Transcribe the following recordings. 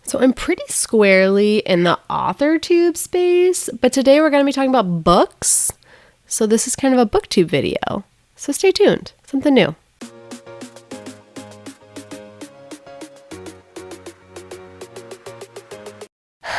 So I'm pretty squarely in the author tube space, but today we're going to be talking about books. So this is kind of a booktube video. So stay tuned. Something new.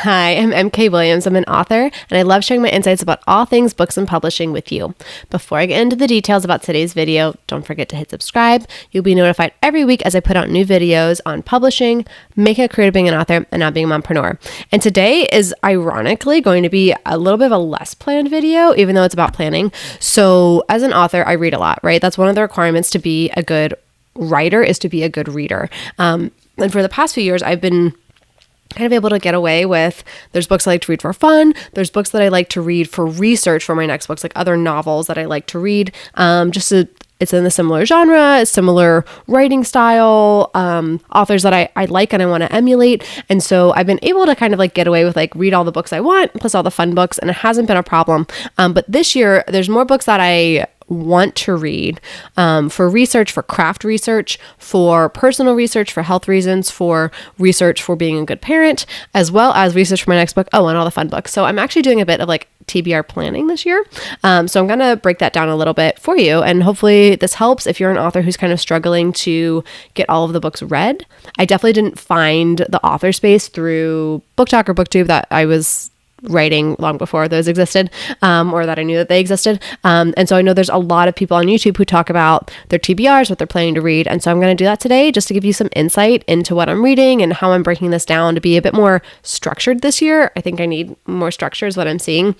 Hi, I'm MK Williams. I'm an author, and I love sharing my insights about all things books and publishing with you. Before I get into the details about today's video, don't forget to hit subscribe. You'll be notified every week as I put out new videos on publishing, making a career to being an author, and now being a mompreneur. And today is ironically going to be a little bit of a less planned video, even though it's about planning. So as an author, I read a lot, right? That's one of the requirements to be a good writer is to be a good reader. And for the past few years, I've been kind of able to get away with, there's books I like to read for fun. There's books that I like to read for research for my next books, like other novels that I like to read. It's in a similar genre, a similar writing style, authors that I like and I want to emulate. And so I've been able to kind of like get away with like read all the books I want, plus all the fun books, and it hasn't been a problem. But this year, there's more books that I want to read for research, for craft research, for personal research, for health reasons, for research for being a good parent, as well as research for my next book. Oh, and all the fun books. So I'm actually doing a bit of like TBR planning this year. So I'm going to break that down a little bit for you. And hopefully this helps if you're an author who's kind of struggling to get all of the books read. I definitely didn't find the author space through BookTok or BookTube that I was writing long before those existed, or that I knew that they existed. And so I know there's a lot of people on YouTube who talk about their TBRs, what they're planning to read. And so I'm going to do that today just to give you some insight into what I'm reading and how I'm breaking this down to be a bit more structured this year. I think I need more structure is what I'm seeing.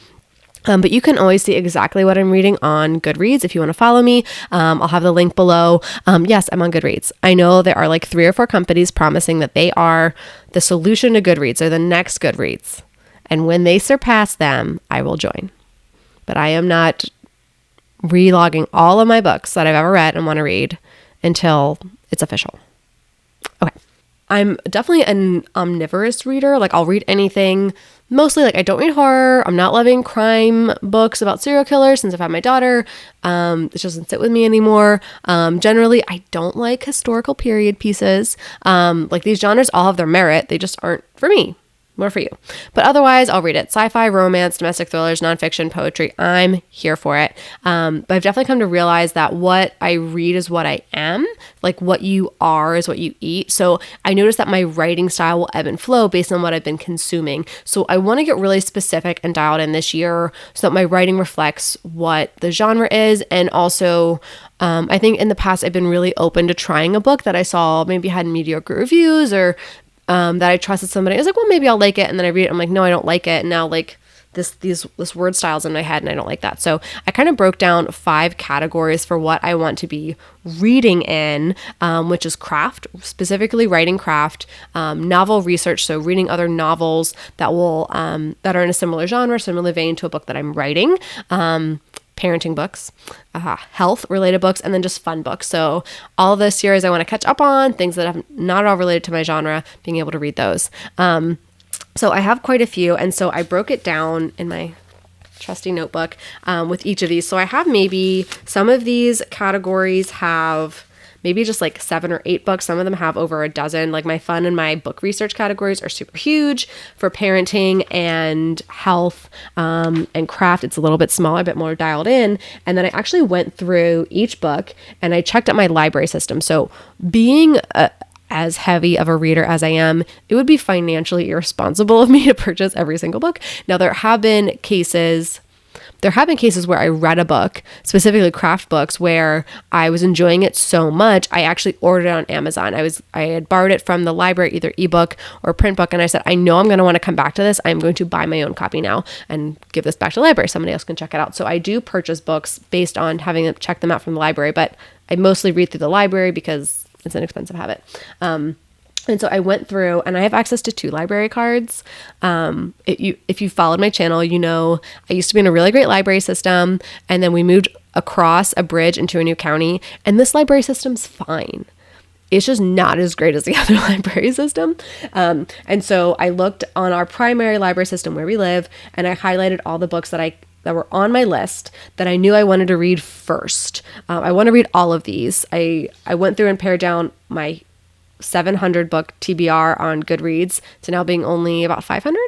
But you can always see exactly what I'm reading on Goodreads if you want to follow me. I'll have the link below. Yes, I'm on Goodreads. I know there are like 3 or 4 companies promising that they are the solution to Goodreads or the next Goodreads. And when they surpass them, I will join. But I am not relogging all of my books that I've ever read and want to read until it's official. Okay. I'm definitely an omnivorous reader. Like I'll read anything. Mostly like I don't read horror. I'm not loving crime books about serial killers since I've had my daughter. It doesn't sit with me anymore. Generally, I don't like historical period pieces. Like these genres all have their merit. They just aren't for me. More for you. But otherwise, I'll read it. Sci-fi, romance, domestic thrillers, nonfiction, poetry. I'm here for it. But I've definitely come to realize that what I read is what I am. Like what you are is what you eat. So I noticed that my writing style will ebb and flow based on what I've been consuming. So I want to get really specific and dialed in this year so that my writing reflects what the genre is. And also, I think in the past, I've been really open to trying a book that I saw maybe had mediocre reviews or that I trusted somebody. I was like, well, maybe I'll like it. And then I read it. I'm like, no, I don't like it. And now like this word styles in my head and I don't like that. So I kind of broke down 5 categories for what I want to be reading in, which is craft, specifically writing craft, novel research. So reading other novels that will, that are in a similar genre, similar vein to a book that I'm writing, parenting books, health related books, and then just fun books. So all of the series I want to catch up on, things that have not at all related to my genre, being able to read those. So I have quite a few. And so I broke it down in my trusty notebook with each of these. So I have maybe some of these categories have maybe just like 7 or 8 books. Some of them have over a dozen. Like my fun and my book research categories are super huge. For parenting and health and craft, it's a little bit smaller, a bit more dialed in. And then I actually went through each book and I checked out my library system. So being as heavy of a reader as I am, it would be financially irresponsible of me to purchase every single book. Now, there have been cases where I read a book, specifically craft books, where I was enjoying it so much, I actually ordered it on Amazon. I had borrowed it from the library, either ebook or print book, and I said, I know I'm going to want to come back to this. I'm going to buy my own copy now and give this back to the library. Somebody else can check it out. So I do purchase books based on having them check them out from the library, but I mostly read through the library because it's an expensive habit. And so I went through, and I have access to 2 library cards. If you followed my channel, you know I used to be in a really great library system, and then we moved across a bridge into a new county, and this library system's fine. It's just not as great as the other library system. And so I looked on our primary library system where we live, and I highlighted all the books that were on my list that I knew I wanted to read first. I want to read all of these. I went through and pared down my 700 book TBR on Goodreads to now being only about 500.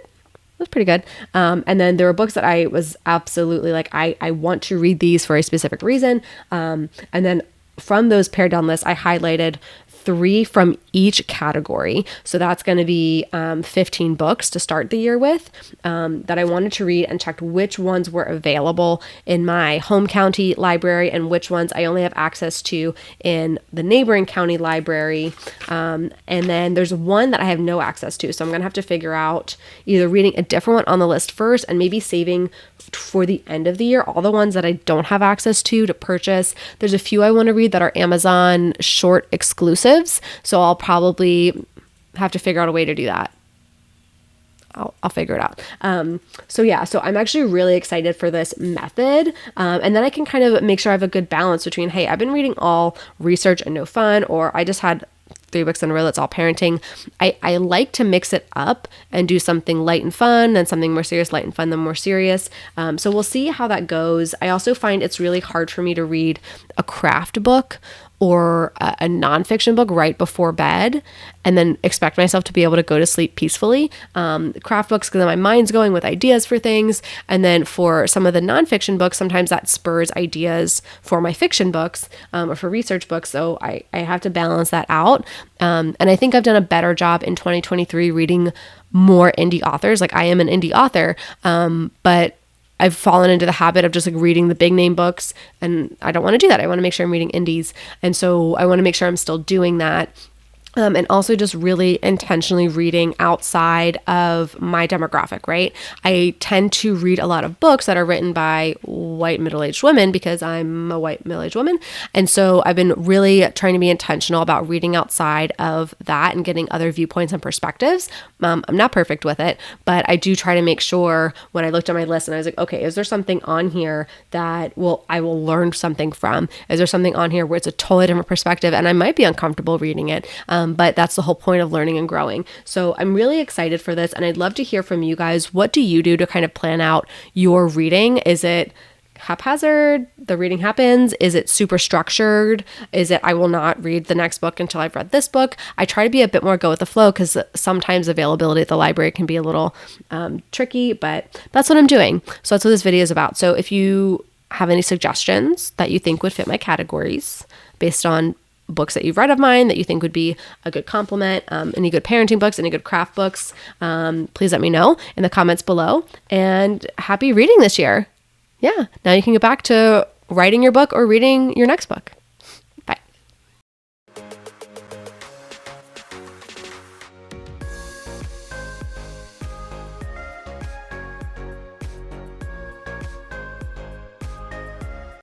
That's pretty good. And then there were books that I was absolutely like, I want to read these for a specific reason. And then from those pared down lists, I highlighted 3 from each category. So that's going to be 15 books to start the year with that I wanted to read, and checked which ones were available in my home county library and which ones I only have access to in the neighboring county library. And then there's one that I have no access to. So I'm going to have to figure out either reading a different one on the list first and maybe saving for the end of the year all the ones that I don't have access to purchase. There's a few I want to read that are Amazon short exclusives, so I'll probably have to figure out a way to do that. I'll figure it out. So I'm actually really excited for this method. And then I can kind of make sure I have a good balance between, hey, I've been reading all research and no fun, or I just had 3 books in a row that's all parenting. I like to mix it up and do something light and fun, then something more serious, light and fun, then more serious. So we'll see how that goes. I also find it's really hard for me to read a craft book or a nonfiction book right before bed and then expect myself to be able to go to sleep peacefully. Craft books, because my mind's going with ideas for things. And then for some of the nonfiction books, sometimes that spurs ideas for my fiction books or for research books. So I have to balance that out. And I think I've done a better job in 2023 reading more indie authors. Like, I am an indie author, but I've fallen into the habit of just like reading the big name books, and I don't want to do that. I want to make sure I'm reading indies. And so I want to make sure I'm still doing that. And also just really intentionally reading outside of my demographic, right? I tend to read a lot of books that are written by white middle-aged women because I'm a white middle-aged woman. And so I've been really trying to be intentional about reading outside of that and getting other viewpoints and perspectives. I'm not perfect with it, but I do try to make sure when I looked at my list and I was like, okay, is there something on here that I will learn something from? Is there something on here where it's a totally different perspective and I might be uncomfortable reading it? But that's the whole point of learning and growing. So I'm really excited for this, and I'd love to hear from you guys. What do you do to kind of plan out your reading? Is it haphazard? The reading happens? Is it super structured? Is it, I will not read the next book until I've read this book? I try to be a bit more go with the flow because sometimes availability at the library can be a little tricky, but that's what I'm doing. So that's what this video is about. So if you have any suggestions that you think would fit my categories based on books that you've read of mine that you think would be a good complement, any good parenting books, any good craft books, please let me know in the comments below. And happy reading this year. Yeah, now you can get back to writing your book or reading your next book.